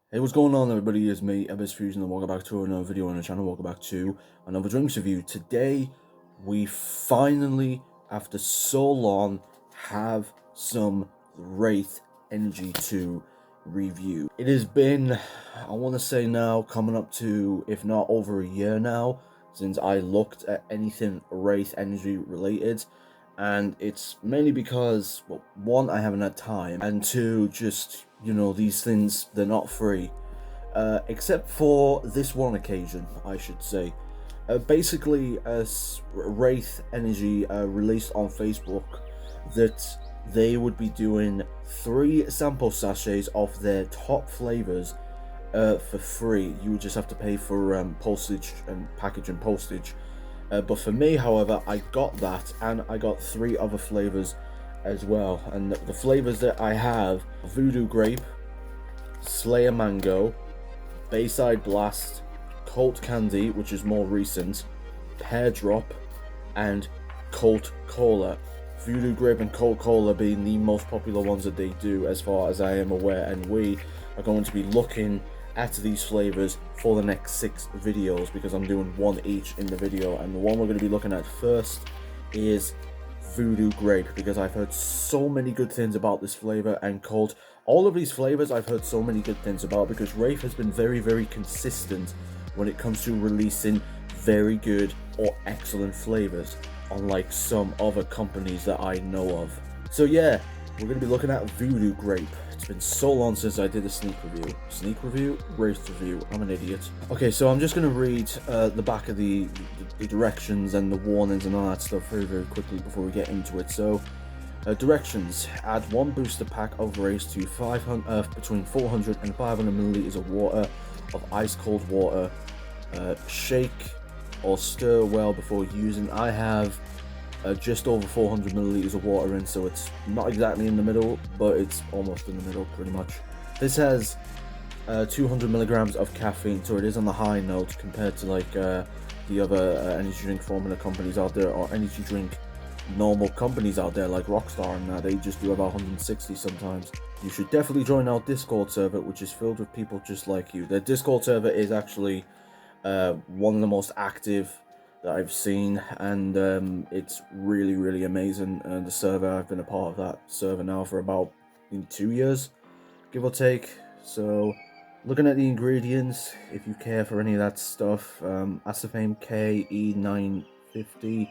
Hey, what's going on, everybody? It's me, Abyss Fusion, and welcome back to another video on the channel. Welcome back to another drinks review. Today, we finally, after so long, have some Wraith Energy 2 review. It has been, I want to say now, coming up to, if not over a year now, since I looked at anything Wraith Energy related. And it's mainly because, well, one, I haven't had time, and two, just, you know, these things, they're not free. Except for this one occasion, I should say. Basically, as Wraith Energy released on Facebook that they would be doing 3 sample sachets of their top flavors for free. You would just have to pay for postage and package and postage. But for me, however, I got that, and I got 3 other flavors as well. And the flavors that I have: Voodoo Grape, Slayer Mango, Bayside Blast, Colt Candy, which is more recent, Pear Drop, and Colt Cola. Voodoo Grape and Colt Cola being the most popular ones that they do, as far as I am aware, and we are going to be looking at these flavors for the next 6 videos, because I'm doing 1 each in the video. And the one we're going to be looking at first is Voodoo Grape, because I've heard so many good things about this flavor, and Colt. All of these flavors I've heard so many good things about, because Wraith has been very, very consistent when it comes to releasing very good or excellent flavors, unlike some other companies that I know of. So yeah, we're going to be looking at Voodoo Grape. It's been so long since I did a sneak review. Wraith review. I'm an idiot. Okay, so I'm just going to read the back of the directions and the warnings and all that stuff very, very quickly before we get into it. So, directions: add 1 booster pack of Wraith to 500, between 400 and 500 milliliters of water, of ice cold water. Shake or stir well before using. I have just over 400 milliliters of water in, so it's not exactly in the middle, but it's almost in the middle pretty much. This has 200 milligrams of caffeine, so it is on the high note compared to like the other energy drink formula companies out there, or energy drink normal companies out there like Rockstar, and they just do about 160 sometimes. You should definitely join our Discord server, which is filled with people just like you. The Discord server is actually one of the most active that I've seen, and it's really, really amazing. The server, I've been a part of that server now for about 2 years, give or take. So, looking at the ingredients, if you care for any of that stuff, aspartame K E950,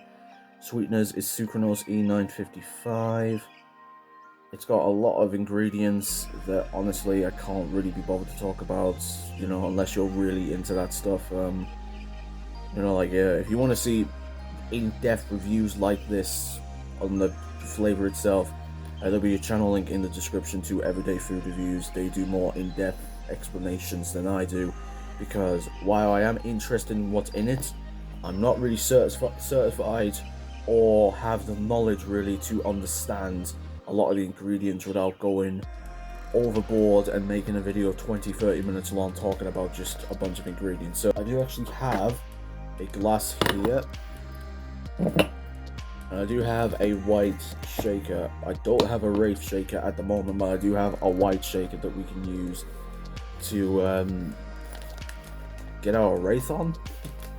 sweeteners is sucralose E955. It's got a lot of ingredients that honestly I can't really be bothered to talk about, you know, unless you're really into that stuff. You know, like, if you want to see in-depth reviews like this on the flavor itself, there'll be a channel link in the description to Everyday Food Reviews. They do more in-depth explanations than I do, because while I am interested in what's in it, I'm not really certified or have the knowledge really to understand a lot of the ingredients without going overboard and making a video 20-30 minutes long talking about just a bunch of ingredients. So I do actually have a glass here, and I do have a white shaker. I don't have a Wraith shaker at the moment, but I do have a white shaker that we can use to get our Wraith on.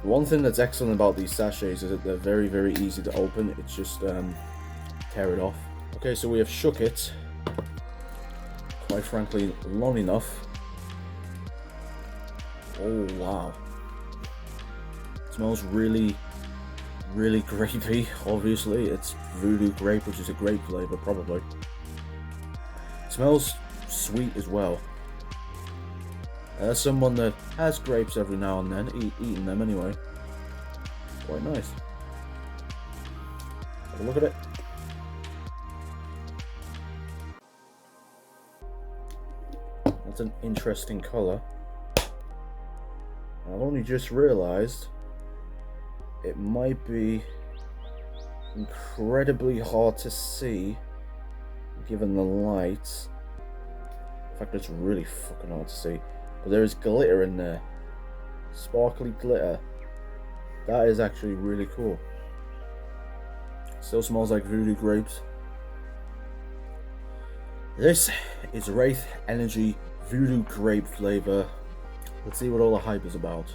One thing that's excellent about these sachets is that they're very, very easy to open. It's just tear it off. Okay, so we have shook it, quite frankly, long enough. Oh wow, it smells really, really grapey. Obviously, it's Voodoo Grape, which is a grape flavor, probably. It smells sweet as well. As someone that has grapes every now and then, eating them anyway, quite nice. Have a look at it. That's an interesting colour. I've only just realised it might be incredibly hard to see given the light. In fact, it's really fucking hard to see. But there is glitter in there. Sparkly glitter. That is actually really cool. Still smells like Voodoo Grapes. This is Wraith Energy Voodoo Grape flavor. Let's see what all the hype is about.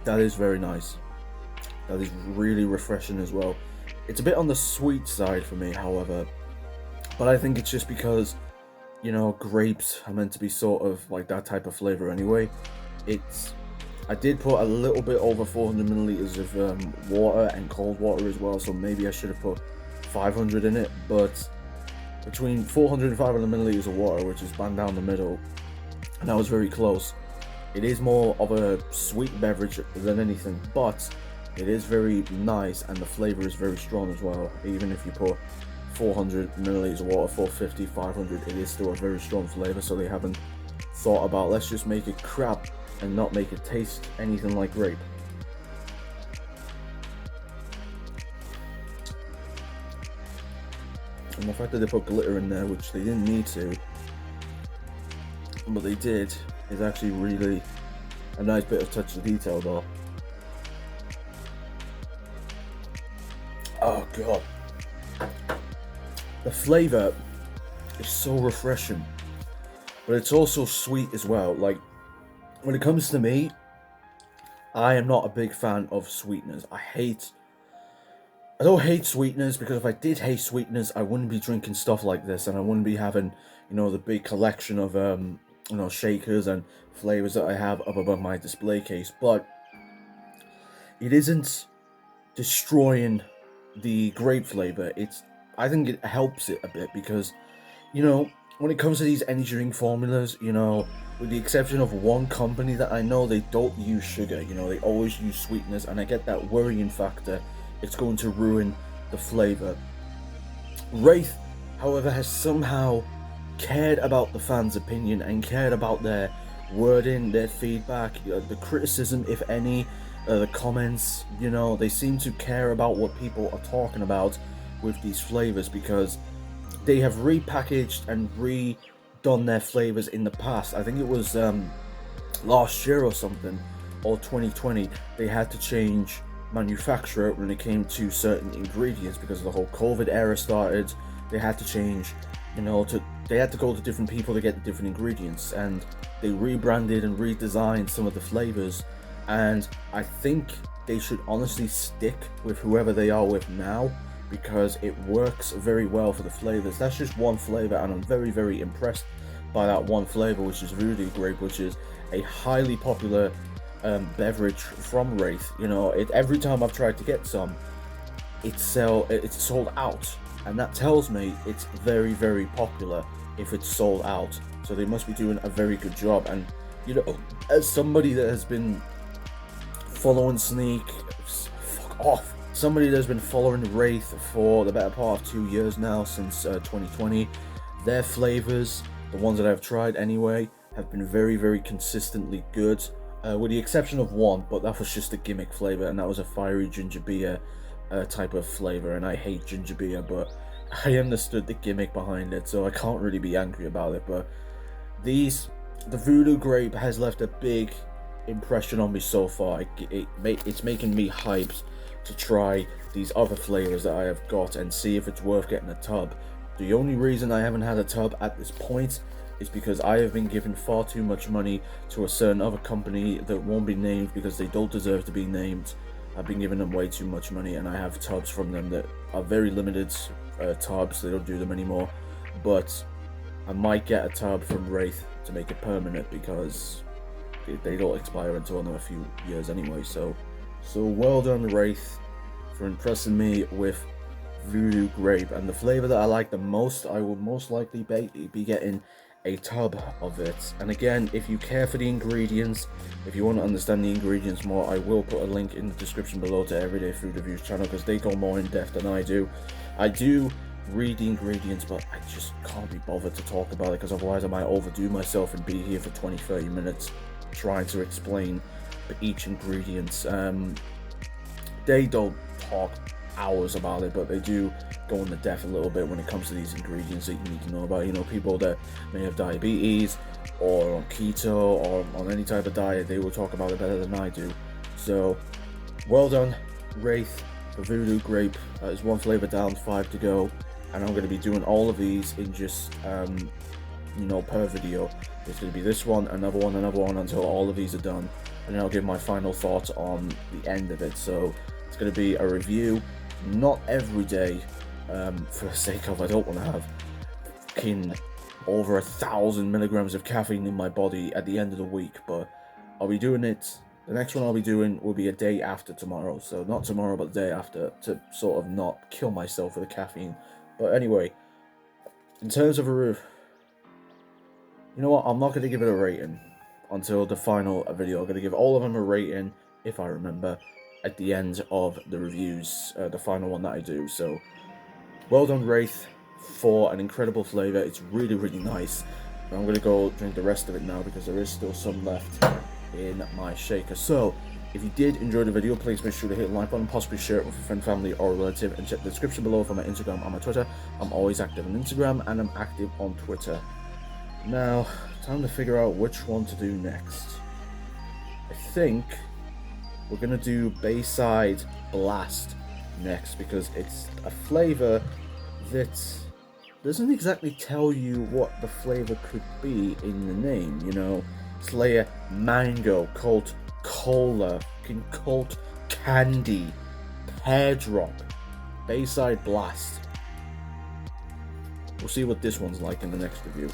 That is very nice. That is really refreshing as well. It's a bit on the sweet side for me, however, but I think it's just because, you know, grapes are meant to be sort of like that type of flavor anyway. I did put a little bit over 400 milliliters of water and cold water as well, so maybe I should have put 500 in it, but between 400 and 500 milliliters of water, which is bang down the middle, and that was very close. It is more of a sweet beverage than anything, but it is very nice and the flavor is very strong as well. Even if you put 400 milliliters of water, 450, 500, it is still a very strong flavor, so they haven't thought about let's just make it crap and not make it taste anything like grape. And the fact that they put glitter in there, which they didn't need to, but they did, is actually really a nice bit of touch of detail though. Oh god. The flavor is so refreshing, but it's also sweet as well. Like, when it comes to me, I am not a big fan of sweeteners. I don't hate sweeteners, because if I did hate sweeteners, I wouldn't be drinking stuff like this, and I wouldn't be having, you know, the big collection of you know, shakers and flavors that I have up above my display case. But it isn't destroying the grape flavor. I think it helps it a bit, because, you know, when it comes to these energy drink formulas, you know, with the exception of one company that I know, they don't use sugar. You know, they always use sweeteners, and I get that worrying factor. It's going to ruin the flavor. Wraith, however, has somehow cared about the fans' opinion and cared about their wording, their feedback, the criticism, if any, the comments. You know, they seem to care about what people are talking about with these flavors, because they have repackaged and redone their flavors in the past. I think it was last year or something, or 2020, they had to change manufacturer when it came to certain ingredients because the whole COVID era started. They had to change, you know, they had to go to different people to get the different ingredients, and they rebranded and redesigned some of the flavors. And I think they should honestly stick with whoever they are with now, because it works very well for the flavors. That's just one flavor, and I'm very, very impressed by that one flavor, which is Voodoo Grape, which is a highly popular beverage from Wraith. You know, every time I've tried to get some, it's sold out, and that tells me it's very, very popular if it's sold out. So they must be doing a very good job. And, you know, as somebody that has been following somebody that's been following Wraith for the better part of 2 years now, since 2020, their flavors, the ones that I've tried anyway, have been very, very consistently good, with the exception of one, but that was just a gimmick flavor, and that was a fiery ginger beer type of flavor, and I hate ginger beer, but I understood the gimmick behind it, so I can't really be angry about it. But the Voodoo Grape has left a big impression on me so far. It's making me hyped to try these other flavors that I have got and see if it's worth getting a tub. The only reason I haven't had a tub at this point is because I have been giving far too much money to a certain other company that won't be named because they don't deserve to be named. I've been giving them way too much money, and I have tubs from them that are very limited tubs. They don't do them anymore, but I might get a tub from Wraith to make it permanent, because they don't expire until another few years anyway. So well done, Wraith, for impressing me with Voodoo Grape. And the flavor that I like the most, I will most likely be getting a tub of it. And again, if you care for the ingredients, if you want to understand the ingredients more, I will put a link in the description below to Everyday Food Reviews channel, because they go more in depth than I do. I do read the ingredients, but I just can't be bothered to talk about it, because otherwise I might overdo myself and be here for 20-30 minutes trying to explain each ingredient. They don't talk hours about it, but they do go into depth a little bit when it comes to these ingredients that you need to know about. You know, people that may have diabetes or on keto or on any type of diet, they will talk about it better than I do. So, well done, Wraith, for Voodoo Grape. There's one flavour down, 5 to go, and I'm going to be doing all of these in just, per video. There's going to be this one, another one, until all of these are done, and then I'll give my final thoughts on the end of it. So, it's going to be a review, not every day, for the sake of I don't want to have fucking over 1,000 milligrams of caffeine in my body at the end of the week, but I'll be doing it. The next one I'll be doing will be a day after tomorrow, so not tomorrow but the day after, to sort of not kill myself with the caffeine. But anyway, in terms of you know what, I'm not going to give it a rating until the final video. I'm going to give all of them a rating, if I remember, at the end of the reviews, the final one that I do. So, well done, Wraith, for an incredible flavour. It's really, really nice. But I'm going to go drink the rest of it now because there is still some left in my shaker. So, if you did enjoy the video, please make sure to hit the like button, possibly share it with a friend, family, or relative, and check the description below for my Instagram and my Twitter. I'm always active on Instagram, and I'm active on Twitter. Now, time to figure out which one to do next. I think we're going to do Bayside Blast next, because it's a flavour that doesn't exactly tell you what the flavour could be in the name, you know. Slayer, mango, Colt, cola, Colt candy, pear drop, Bayside Blast. We'll see what this one's like in the next review.